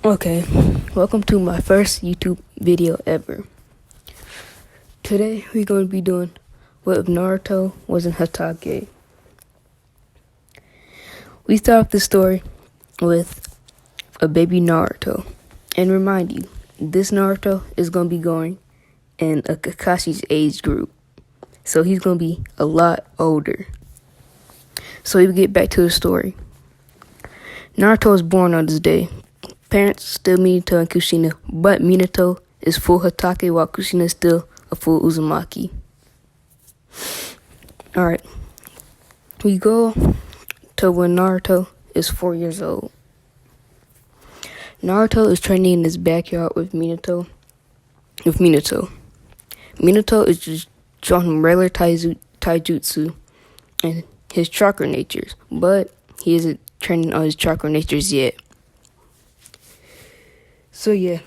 Okay, welcome to my first YouTube video ever. Today we're going to be doing what if Naruto was in Hatake. We start off the story with a baby Naruto. And remind you, this Naruto is going to be going in a Kakashi's age group. So he's going to be a lot older. So we get back to the story. Naruto was born on this day. Parents still Minato and Kushina, but Minato is full Hatake while Kushina is still a full Uzumaki. Alright, we go to when Naruto is 4 years old. Naruto is training in his backyard with Minato. Minato is just showing him regular taijutsu and his chakra natures, but he isn't training on his chakra natures yet. So yeah,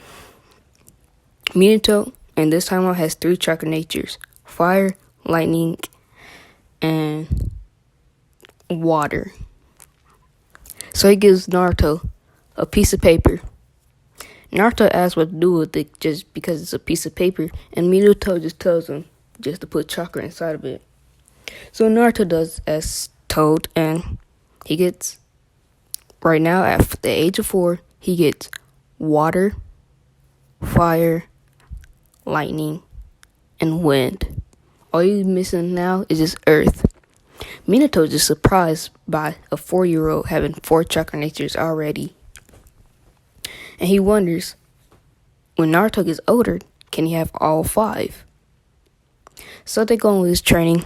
Minato and this time on has 3 chakra natures: fire, lightning, and water. So he gives Naruto a piece of paper. Naruto asks what to do with it just because it's a piece of paper, and Minato just tells him just to put chakra inside of it. So Naruto does as told, and he gets, right now at the age of 4, he gets water, fire, lightning, and wind. All he's missing now is just earth. Minato is just surprised by a 4-year-old having 4 chakra natures already. And he wonders, when Naruto gets older, can he have all 5? So they go on with his training.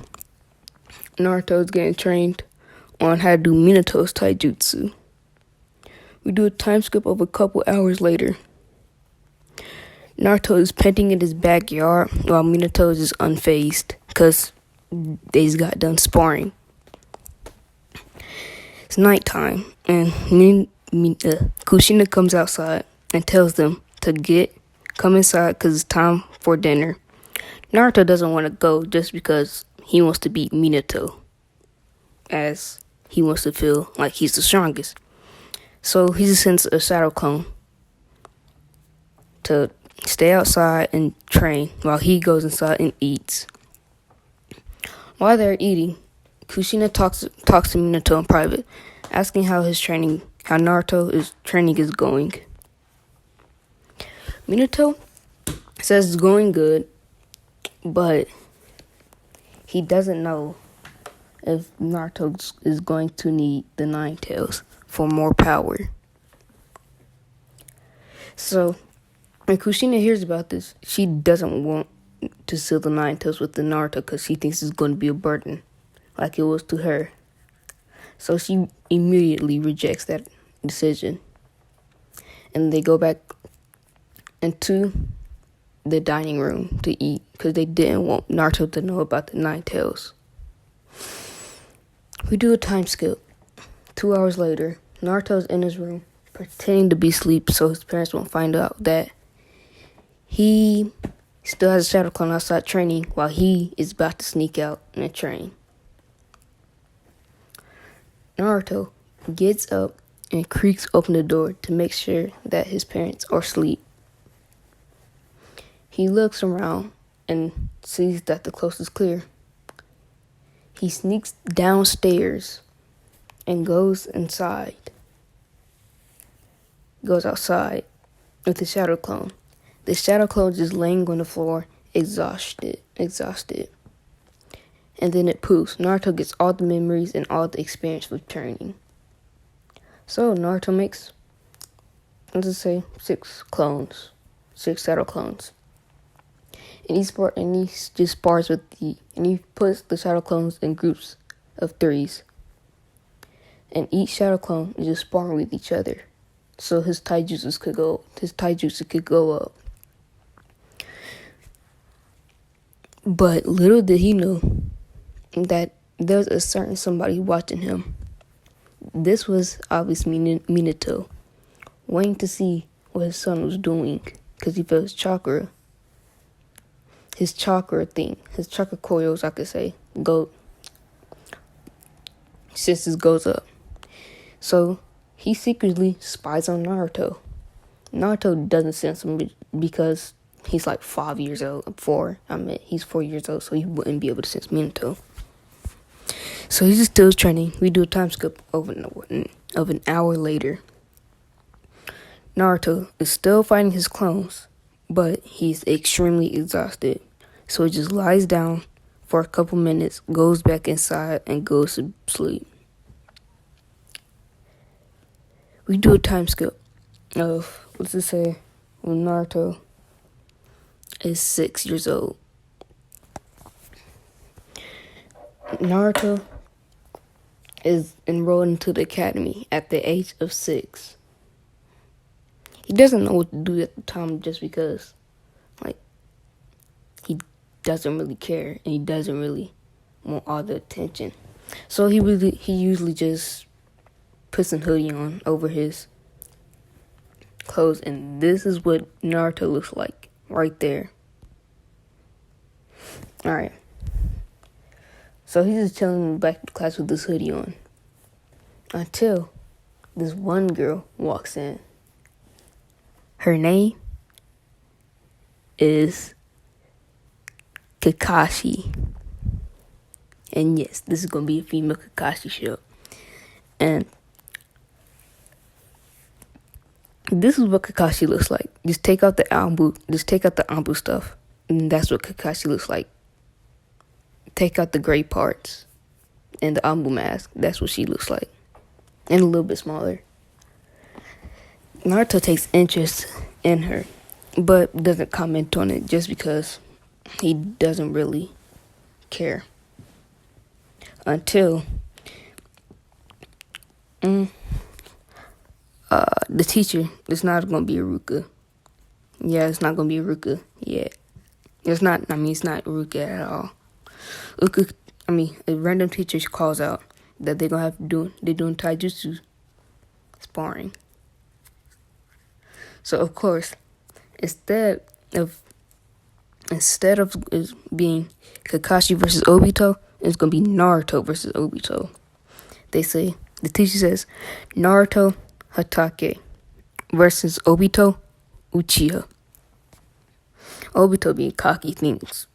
Naruto is getting trained on how to do Minato's taijutsu. We do a time skip of a couple hours later. Naruto is painting in his backyard while Minato is just unfazed because they just got done sparring. It's nighttime and Kushina comes outside and tells them to come inside because it's time for dinner. Naruto doesn't want to go just because he wants to beat Minato, as he wants to feel like he's the strongest. So he just sends a shadow clone to stay outside and train while he goes inside and eats. While they're eating, Kushina talks to Minato in private, asking how Naruto's training is going. Minato says it's going good, but he doesn't know if Naruto is going to need the 9 tails for more power. So when Kushina hears about this, she doesn't want to seal the 9 tails with the Naruto because she thinks it's going to be a burden like it was to her. So she immediately rejects that decision. And they go back into the dining room to eat because they didn't want Naruto to know about the 9 tails. We do a time skip. 2 hours later, Naruto's in his room pretending to be asleep so his parents won't find out that he still has a shadow clone outside training while he is about to sneak out and train. Naruto gets up and creaks open the door to make sure that his parents are asleep. He looks around and sees that the coast is clear. He sneaks downstairs and goes outside with the shadow clone. The shadow clone is laying on the floor, exhausted. And then it poofs. Naruto gets all the memories and all the experience with training. So Naruto makes, let's just say, 6 shadow clones. And he just spars with and he puts the shadow clones in groups of 3s. And each shadow clone is just sparring with each other. So his taijutsu could go up. But little did he know that there's a certain somebody watching him. This was obviously Minato, waiting to see what his son was doing because he felt his chakra coils, I could say, goes up. So he secretly spies on Naruto. Naruto doesn't sense him because he's like 5 years old. He's 4 years old, so he wouldn't be able to sense Minato. So he's still training. We do a time skip of an hour later. Naruto is still fighting his clones, but he's extremely exhausted. So he just lies down for a couple minutes, goes back inside, and goes to sleep. We do a time skip of, let's just say, when Naruto is 6 years old. Naruto is enrolled into the academy at the age of 6. He doesn't know what to do at the time just because, he doesn't really care and he doesn't really want all the attention. So he usually just puts a hoodie on over his clothes, and this is what Naruto looks like right there. Alright. So he's just chilling back to class with this hoodie on. Until this one girl walks in. Her name is Kakashi. And yes, this is going to be a female Kakashi show. And this is what Kakashi looks like. Just take out the Anbu stuff. And that's what Kakashi looks like. Take out the gray parts and the Anbu mask. That's what she looks like. And a little bit smaller. Naruto takes interest in her, but doesn't comment on it just because he doesn't really care. Until the teacher, it's not going to be Iruka. Yeah, it's not going to be Iruka yet. It's not Iruka at all. A random teacher calls out that they're going to they're doing taijutsu sparring. So, of course, instead of it being Kakashi versus Obito, it's going to be Naruto versus Obito. The teacher says, Naruto Hatake versus Obito Uchiha. Obito, being cocky, thinks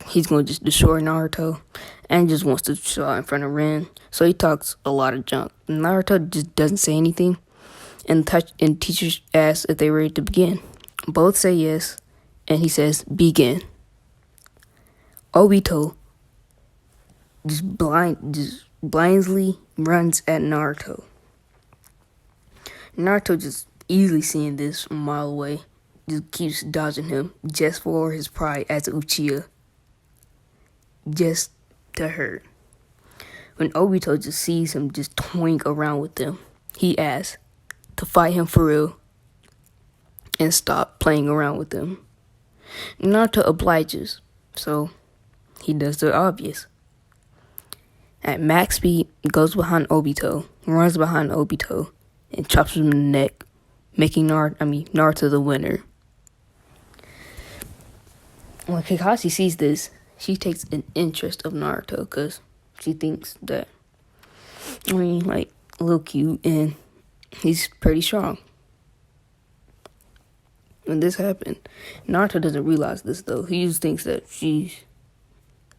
he's going to just destroy Naruto and just wants to show out in front of Rin. So he talks a lot of junk. Naruto just doesn't say anything. And teachers ask if they're ready to begin. Both say yes, and he says, begin. Obito just blindly runs at Naruto. Naruto just easily seeing this from a mile away, just keeps dodging him just for his pride as an Uchiha. Just to hurt. When Obito just sees him just toying around with him, he asks to fight him for real and stop playing around with him. Naruto obliges, so he does the obvious. At max speed, goes behind Obito, runs behind Obito, and chops him in the neck, making Naruto the winner. When Kakashi sees this, she takes an interest of Naruto because she thinks that, a little cute and he's pretty strong. When this happened, Naruto doesn't realize this though. He just thinks that she's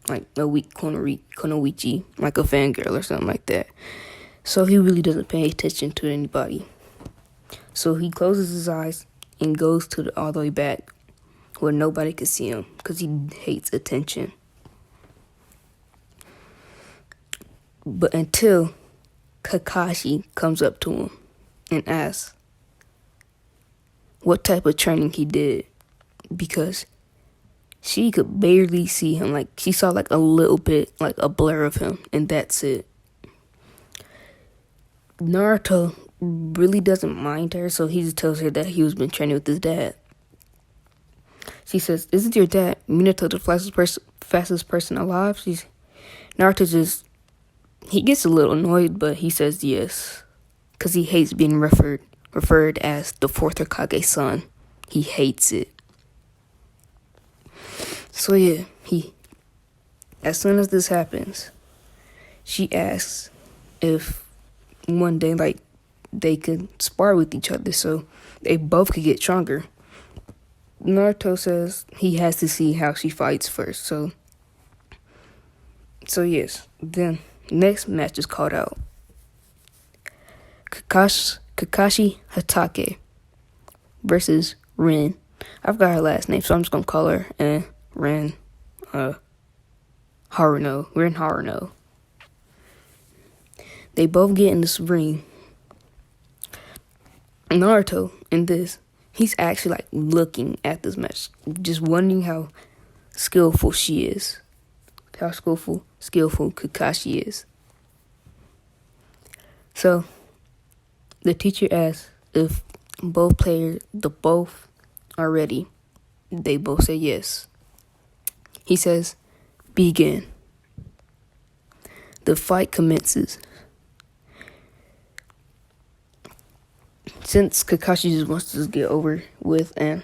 like a weak konoichi, like a fangirl or something like that. So he really doesn't pay attention to anybody. So he closes his eyes and goes all the way back where nobody can see him because he hates attention. But until Kakashi comes up to him and asks what type of training he did, because she could barely see him. Like, she saw like a little bit, like a blur of him, and that's it. Naruto really doesn't mind her, so he just tells her that he was been training with his dad. She says, "Isn't your dad Minato the fastest person alive?" Naruto he gets a little annoyed, but he says yes, because he hates being referred as the fourth Hokage's son. He hates it. So yeah, as soon as this happens, she asks if one day they could spar with each other. So they both could get stronger. Naruto says he has to see how she fights first. So yes. Then next match is called out. Kakashi Hatake versus Rin. I forgot her last name, so I'm just gonna call her Rin Haruno. Rin Haruno. They both get in this ring. Naruto in this, he's actually like looking at this match, just wondering how skillful she is. How skillful Kakashi is. So the teacher asks if both are ready. They both say yes. He says, begin. The fight commences. Since Kakashi just wants to get over with and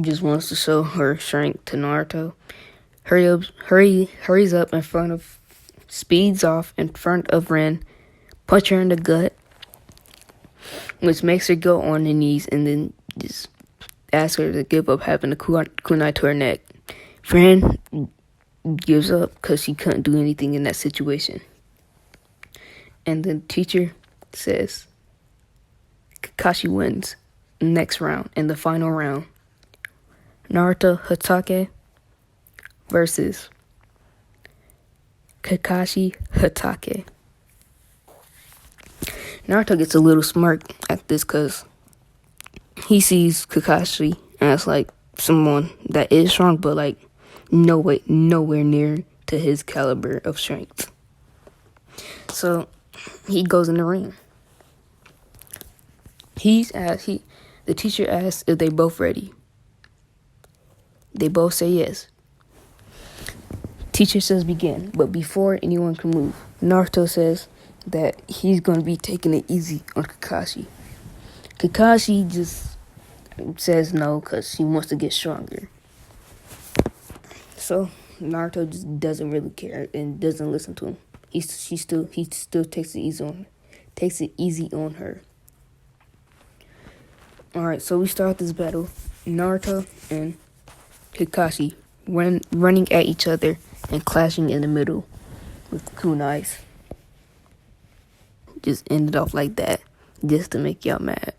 just wants to show her strength to Naruto, hurries up speeds off in front of Rin, punch her in the gut, which makes her go on her knees and then just ask her to give up having a kunai to her neck. Rin gives up because she couldn't do anything in that situation. And the teacher says Kakashi wins next round, in the final round. Naruto Hatake versus Kakashi Hatake. Naruto gets a little smirk at this because he sees Kakashi as like someone that is strong, but like nowhere near to his caliber of strength. So he goes in the ring. The teacher asks if they both ready. They both say yes. Teacher says begin, but before anyone can move, Naruto says that he's going to be taking it easy on Kakashi. Kakashi just says no because she wants to get stronger. So Naruto just doesn't really care and doesn't listen to him. He still takes it easy on her. Alright, so we start this battle. Naruto and Kakashi running at each other and clashing in the middle with kunais. Just ended off like that, just to make y'all mad.